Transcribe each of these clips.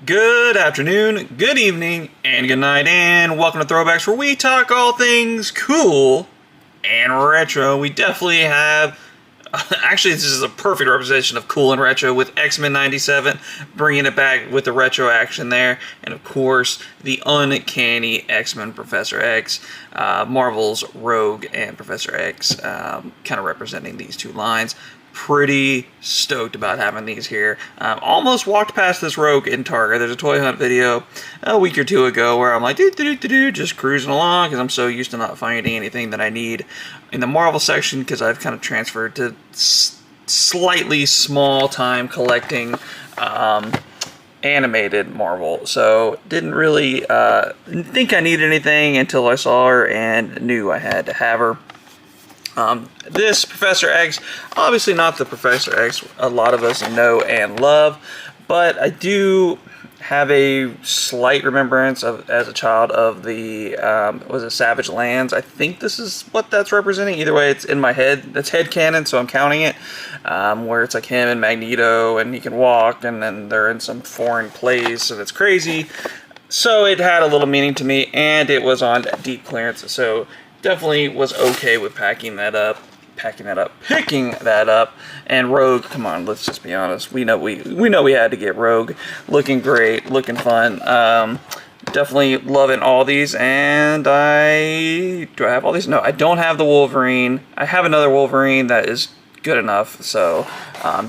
Good afternoon, good evening, and good night, and welcome to Throwbacks, where we talk all things cool and retro. We definitely have, actually this is a perfect representation of cool and retro with X-Men 97, bringing it back with the retro action there, and of course, the uncanny X-Men Professor X, Marvel's Rogue and Professor X, kind of representing these two lines. Pretty stoked about having these here. Almost walked past this Rogue in Target. There's a toy hunt video a week or two ago where I'm like, just cruising along because I'm so used to not finding anything that I need in the Marvel section because I've kind of transferred to slightly small time collecting animated Marvel. So didn't really think I needed anything until I saw her and knew I had to have her. This Professor X, obviously not the Professor X a lot of us know and love, but I do have a slight remembrance of, as a child, of the, was it Savage Lands? I think this is what that's representing. Either way, it's in my head. That's headcanon, so I'm counting it, where it's like him and Magneto, and he can walk, and then they're in some foreign place, and it's crazy. So it had a little meaning to me, and it was on deep clearance, so definitely was okay with picking that up, and Rogue, come on, let's just be honest, we know we had to get Rogue, looking great, looking fun, definitely loving all these, and do I have all these? No, I don't have the Wolverine. I have another Wolverine that is good enough, so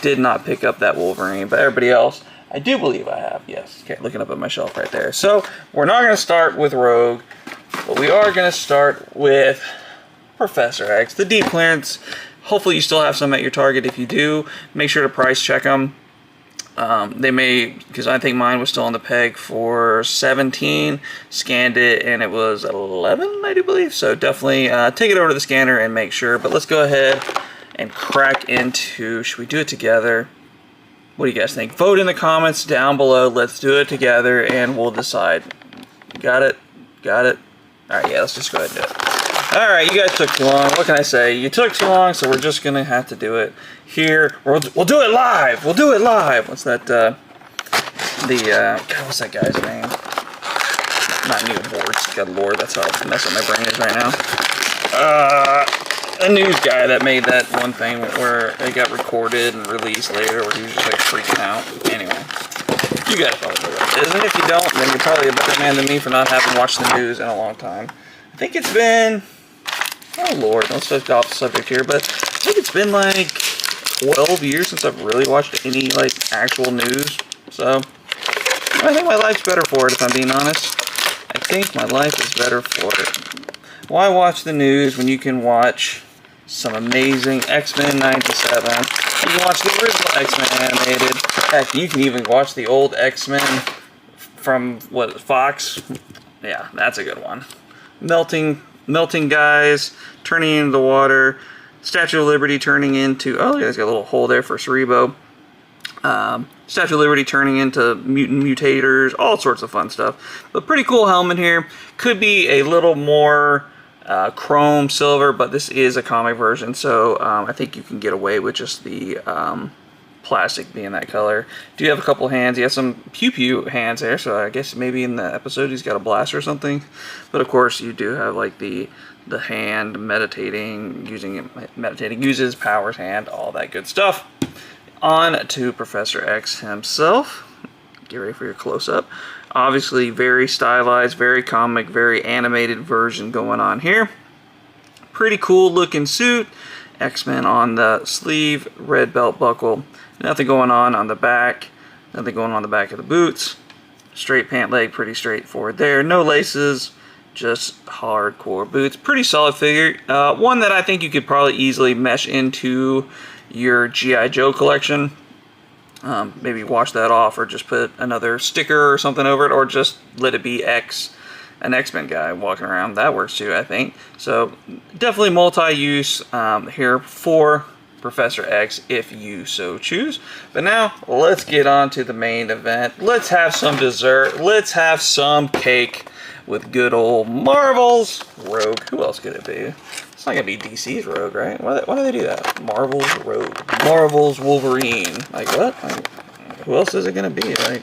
did not pick up that Wolverine, but everybody else, I do believe I have, yes. Okay, looking up at my shelf right there. So, we're not going to start with Rogue, but we are going to start with Professor X, the deep clearance. Hopefully you still have some at your Target. If you do, make sure to price check them. They may, because I think mine was still on the peg for 17, scanned it, and it was 11, I do believe. So definitely take it over to the scanner and make sure. But let's go ahead and crack into, should we do it together? What do you guys think? Vote in the comments down below. Let's do it together, and we'll decide. Got it? Got it? Alright, yeah, let's just go ahead and do it. Alright, you guys took too long. What can I say? You took too long, so we're just going to have to do it here. We'll do it live! We'll do it live! What's that, God, what's that guy's name? Not Neil Bortz. God Lord, that's how messed up my brain is right now. A news guy that made that one thing where it got recorded and released later where he was just like freaking out. Anyway, you guys probably know what it is. And if you don't, then you're probably a better man than me for not having watched the news in a long time. I think it's been, oh Lord, let's just get off the subject here, but I think it's been like 12 years since I've really watched any like actual news. So, I think my life's better for it, if I'm being honest. I think my life is better for it. Why watch the news when you can watch some amazing X-Men 97? You can watch the original X-Men animated. Heck, you can even watch the old X-Men from, what, Fox? Yeah, that's a good one. Melting guys, turning into the water, Statue of Liberty turning into, oh, yeah, it's got a little hole there for Cerebo. Statue of Liberty turning into mutant mutators, all sorts of fun stuff. But pretty cool helmet here. Could be a little more chrome silver, but this is a comic version, so I think you can get away with just the plastic being that color. Do you have a couple hands? He has some pew-pew hands there, so I guess maybe in the episode he's got a blaster or something. But of course you do have like the hand meditating, uses powers hand, all that good stuff. On to Professor X himself. Get ready for your close-up. Obviously very stylized, very comic, very animated version going on here. Pretty cool looking suit. X-Men on the sleeve, red belt buckle. Nothing going on the back. Nothing going on the back of the boots. Straight pant leg, pretty straightforward there. No laces, just hardcore boots. Pretty solid figure. One that I think you could probably easily mesh into your G.I. Joe collection. Maybe wash that off or just put another sticker or something over it, or just let it be an X-Men guy walking around. That works too, I think. So definitely multi-use here for Professor X if you so choose. But now let's get on to the main event. Let's have some dessert. Let's have some cake with good old Marvel's Rogue. Who else could it be? It's not gonna be DC's Rogue, right? Why do they do that? Marvel's Rogue. Marvel's Wolverine. Like what? Like, who else is it gonna be? Like,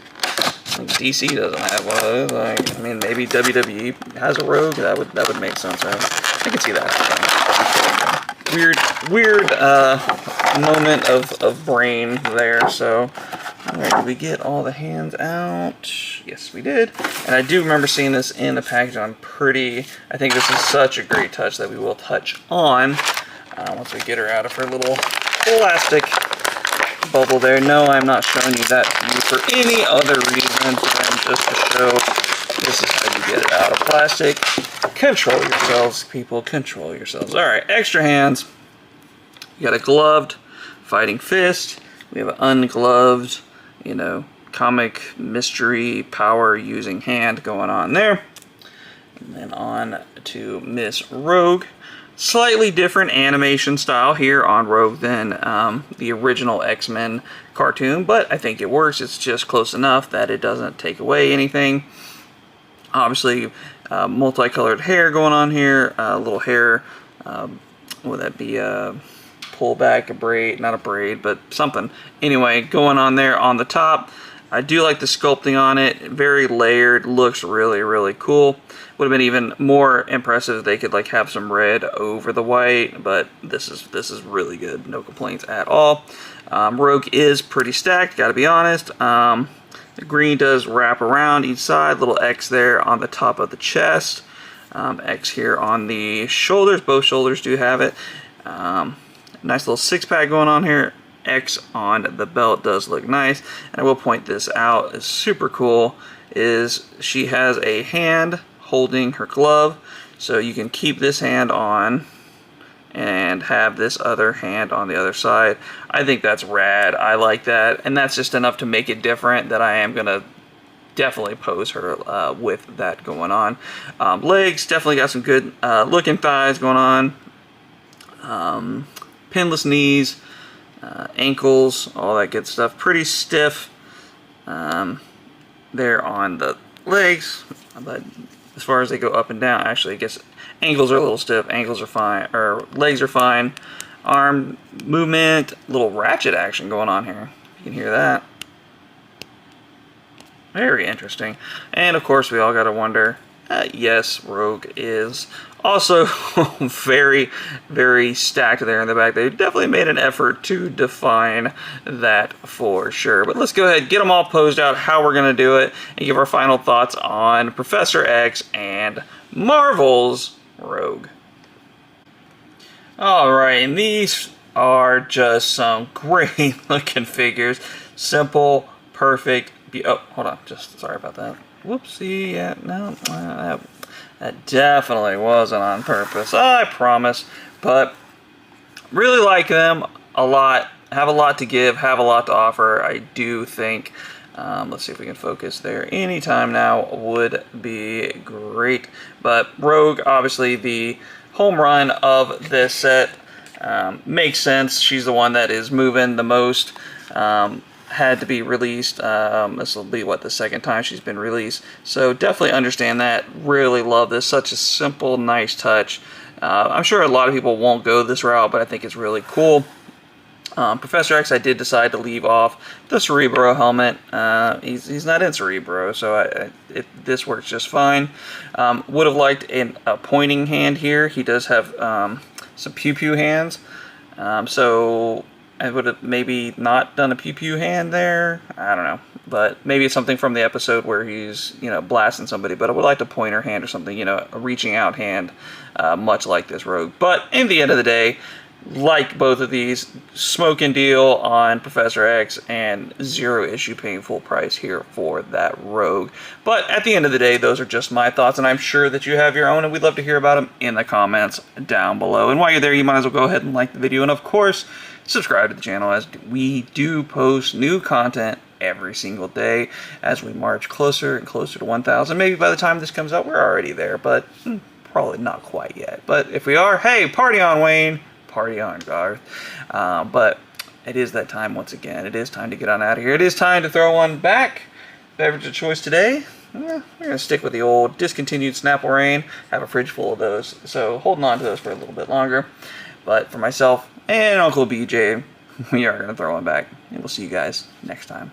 DC doesn't have one of those. Like, I mean, maybe WWE has a Rogue. That would make sense, right? I can see that. Weird moment of brain there. So, all right, did we get all the hands out? Yes, we did. And I do remember seeing this in the package. I think this is such a great touch that we will touch on once we get her out of her little plastic bubble there. No, I'm not showing you that to you for any other reason than just to show this is how you get it out of plastic. Control yourselves, people. Control yourselves. All right, extra hands. You got a gloved fighting fist. We have an ungloved, you know, comic mystery power using hand going on there. And then on to Miss Rogue. Slightly different animation style here on Rogue than the original X-Men cartoon, but I think it works. It's just close enough that it doesn't take away anything. Obviously, multicolored hair going on here. Little hair, would that be a pullback, a braid? Not a braid, but something. Anyway, going on there on the top. I do like the sculpting on it. Very layered. Looks really, really cool. Would have been even more impressive if they could like have some red over the white, but this is really good. No complaints at all. Rogue is pretty stacked, gotta be honest. The green does wrap around each side. Little X there on the top of the chest. X here on the shoulders. Both shoulders do have it. Nice little six-pack going on here. X on the belt does look nice. And I will point this out. It's super cool. Is she has a hand holding her glove, so you can keep this hand on and have this other hand on the other side. I think that's rad. I like that, and that's just enough to make it different that I am gonna definitely pose her with that going on. Legs definitely got some good looking thighs going on. Pinless knees, ankles, all that good stuff. Pretty stiff there on the legs, but as far as they go up and down, actually, I guess ankles are a little stiff. Ankles are fine, or legs are fine. Arm movement, little ratchet action going on here. You can hear that. Very interesting. And of course, we all got to wonder. Yes, Rogue is also very, very stacked there in the back. They definitely made an effort to define that for sure. But let's go ahead, get them all posed out, how we're going to do it, and give our final thoughts on Professor X and Marvel's Rogue. Alright, and these are just some great looking figures. Simple, perfect. Oh, hold on, just sorry about that. Whoopsie, yeah, no, that definitely wasn't on purpose, I promise. But really like them a lot, have a lot to give, have a lot to offer. I do think, let's see if we can focus there, anytime now would be great. But Rogue, obviously the home run of this set, makes sense. She's the one that is moving the most. Had to be released. This will be, what, the second time she's been released. So definitely understand that. Really love this. Such a simple, nice touch. I'm sure a lot of people won't go this route, but I think it's really cool. Professor X, I did decide to leave off the Cerebro helmet. He's not in Cerebro, so this works just fine. Would have liked a pointing hand here. He does have some pew-pew hands. So I would have maybe not done a pew-pew hand there. I don't know. But maybe it's something from the episode where he's, you know, blasting somebody. But I would like a pointer hand or something, you know, a reaching out hand, much like this Rogue. But in the end of the day, like both of these, smoking deal on Professor X and zero issue paying full price here for that Rogue. But at the end of the day, those are just my thoughts, and I'm sure that you have your own, and we'd love to hear about them in the comments down below. And while you're there, you might as well go ahead and like the video, and of course, subscribe to the channel, as we do post new content every single day as we march closer and closer to 1,000. Maybe by the time this comes out, we're already there, but probably not quite yet. But if we are, hey, party on, Wayne. Party on, Garth. But it is that time once again. It is time to get on out of here. It is time to throw one back. Beverage of choice today. We're going to stick with the old discontinued Snapple Rain. Have a fridge full of those. So holding on to those for a little bit longer. But for myself and Uncle BJ, we are going to throw one back. And we'll see you guys next time.